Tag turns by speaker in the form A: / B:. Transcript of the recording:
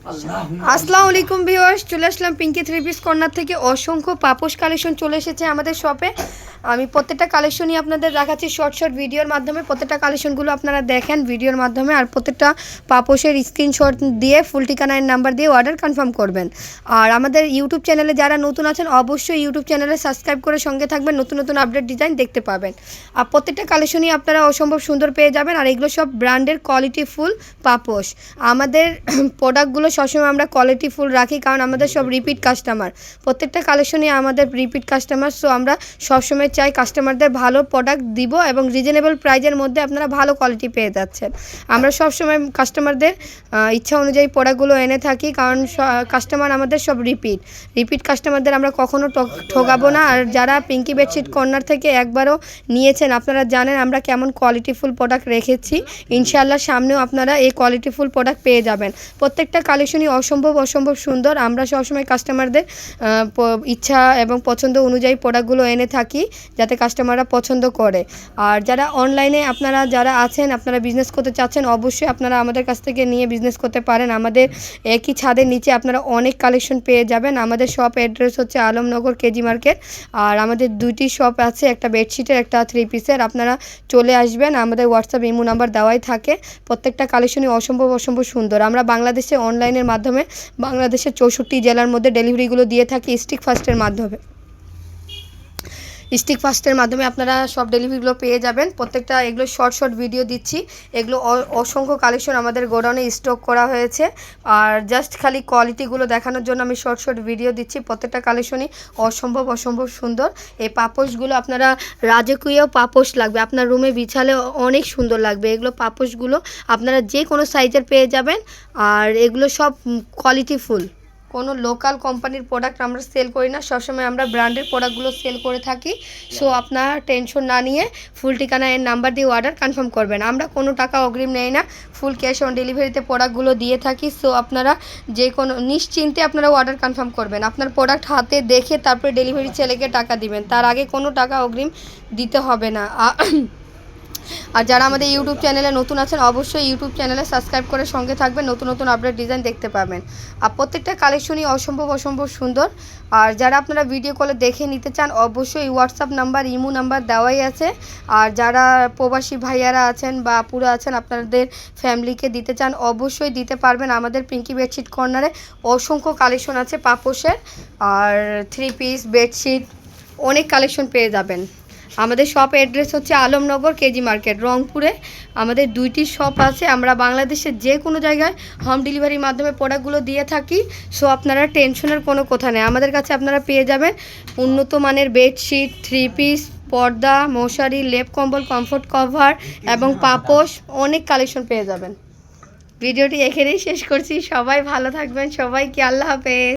A: আসসালামু আলাইকুম ভিউয়ার্স, চলে আসলাম পিঙ্কি থ্রি পিস কর্নার থেকে। অসংখ্য পাপোশ কালেকশন চলে এসেছে আমাদের শপে। আমি প্রত্যেকটা কালেকশনই আপনাদের দেখাচ্ছি শর্ট ভিডিওর মাধ্যমে। প্রত্যেকটা কালেকশনগুলো আপনারা দেখেন ভিডিওর মাধ্যমে, আর প্রত্যেকটা পাপোশের স্ক্রিনশট দিয়ে ফুল ঠিকানার নাম্বার দিয়ে অর্ডার কনফার্ম করবেন। আর আমাদের ইউটিউব চ্যানেলে যারা নতুন আছেন অবশ্যই ইউটিউব চ্যানেলে সাবস্ক্রাইব করে সঙ্গে থাকবেন, নতুন নতুন আপডেট ডিজাইন দেখতে পাবেন। আর প্রত্যেকটা কালেকশনই আপনারা অসম্ভব সুন্দর পেয়ে যাবেন। আর এগুলো সব ব্র্যান্ডের কোয়ালিটি ফুল পাপোশ। আমাদের প্রোডাক্টগুলো সবসময় আমরা কোয়ালিটি ফুল রাখি, কারণ আমাদের সব রিপিট কাস্টমার। প্রত্যেকটা কালেকশনই আমাদের রিপিট কাস্টমার, সো আমরা সবসময় চাই কাস্টমারদের ভালো প্রোডাক্ট দিব এবং রিজনেবল প্রাইজের মধ্যে আপনারা ভালো কোয়ালিটি পেয়ে যাচ্ছেন। আমরা সবসময় কাস্টমারদের ইচ্ছা অনুযায়ী প্রোডাক্টগুলো এনে থাকি, কারণ কাস্টমার আমাদের সব রিপিট কাস্টমারদের আমরা কখনো ঠকাবো না। আর যারা পিঙ্কি বেডশিট কর্নার থেকে একবারও নিয়েছেন আপনারা জানেন আমরা কেমন কোয়ালিটিফুল প্রোডাক্ট রেখেছি। ইনশাআল্লাহ সামনেও আপনারা এই কোয়ালিটিফুল প্রোডাক্ট পেয়ে যাবেন। প্রত্যেকটা কালেকশনই অসম্ভব সুন্দর। আমরা সবসময় কাস্টমারদের ইচ্ছা এবং পছন্দ অনুযায়ী প্রোডাক্টগুলো এনে থাকি, যাতে কাস্টমাররা পছন্দ করে। আর যারা অনলাইনে আপনারা যারা আছেন, আপনারা বিজনেস করতে চাচ্ছেন, অবশ্যই আপনারা আমাদের কাছ থেকে নিয়ে বিজনেস করতে পারেন। আমাদের একই ছাদের নিচে আপনারা অনেক কালেকশন পেয়ে যাবেন। আমাদের শপ অ্যাড্রেস হচ্ছে আলমনগর কেজি মার্কেট। আর আমাদের দুইটি শপ আছে, একটা বেডশিটের, একটা থ্রি পিসের। আপনারা চলে আসবেন, আমাদের হোয়াটসঅ্যাপ ইমো নাম্বার দেওয়াই থাকে। প্রত্যেকটা কালেকশনই অসম্ভব সুন্দর। আমরা বাংলাদেশে অনলাইনের মাধ্যমে বাংলাদেশের 64 জেলার মধ্যে ডেলিভারিগুলো দিয়ে থাকি স্টিক ফাস্টের মাধ্যমে আপনারা সব ডেলিভারিগুলো পেয়ে যাবেন। প্রত্যেকটা এগুলো শর্ট ভিডিও দিচ্ছি। এগুলো অসংখ্য কালেকশন আমাদের গোডাউনে স্টক করা হয়েছে, আর জাস্ট খালি কোয়ালিটিগুলো দেখানোর জন্য আমি শর্ট ভিডিও দিচ্ছি। প্রত্যেকটা কালেকশনই অসম্ভব সুন্দর। এই পাপোশগুলো আপনারা রাজকীয় পাপোশ লাগবে, আপনার রুমে বিছালে অনেক সুন্দর লাগবে। এগুলো পাপোশগুলো আপনারা যে কোনো সাইজের পেয়ে যাবেন। আর এগুলো সব কোয়ালিটি ফুল, কোনো লোকাল কোম্পানির প্রোডাক্ট আমরা সেল করি না, সবসময় আমরা ব্র্যান্ডের প্রোডাক্টগুলো সেল করে থাকি। সো আপনারা টেনশন না নিয়ে ফুল ঠিকানা এর নাম্বার দিয়ে অর্ডার কনফার্ম করবেন। আমরা কোনো টাকা অগ্রিম নেই না, ফুল ক্যাশ অন ডেলিভারিতে প্রোডাক্টগুলো দিয়ে থাকি। সো আপনারা যে কোনো নিশ্চিন্তে আপনারা অর্ডার কনফার্ম করবেন। আপনার প্রোডাক্ট হাতে দেখে তারপরে ডেলিভারি ছেলেকে টাকা দিবেন, তার আগে কোনো টাকা অগ্রিম দিতে হবে না। আর যারা আমাদের ইউটিউব চ্যানেলে নতুন আছেন অবশ্যই ইউটিউব চ্যানেলে সাবস্ক্রাইব করে সঙ্গে থাকবেন, নতুন আপডেট ডিজাইন দেখতে পাবেন। আর প্রত্যেকটা কালেকশনই অসম্ভব সুন্দর। আর যারা আপনারা ভিডিও কলে দেখে নিতে চান অবশ্যই হোয়াটসঅ্যাপ নাম্বার ইমো নাম্বার দেওয়াই আছে। আর যারা প্রবাসী ভাইয়ারা আছেন বা আপুরা আছেন আপনাদের ফ্যামিলিকে দিতে চান অবশ্যই দিতে পারবেন। আমাদের পিঙ্কি বেডশিট কর্নারে অসংখ্য কালেকশন আছে পাপোশের, আর থ্রি পিস বেডশিট অনেক কালেকশন পেয়ে যাবেন। আমাদের শপ অ্যাড্রেস হচ্ছে আলমনগর কেজি মার্কেট, রংপুরে। আমাদের দুইটি শপ আছে। আমরা বাংলাদেশের যে কোনো জায়গায় হোম ডেলিভারির মাধ্যমে প্রোডাক্টগুলো দিয়ে থাকি। সো আপনারা টেনশনের কোনো কথা নেই, আমাদের কাছে আপনারা পেয়ে যাবেন উন্নত মানের বেডশিট, থ্রি পিস, পর্দা, মশারি, লেপ কম্বল, কমফোর্ট কভার এবং পাপোশ অনেক কালেকশন পেয়ে যাবেন। ভিডিওটি এখানেই শেষ করছি। সবাই ভালো থাকবেন, সবাইকে আল্লাহ হাফেজ।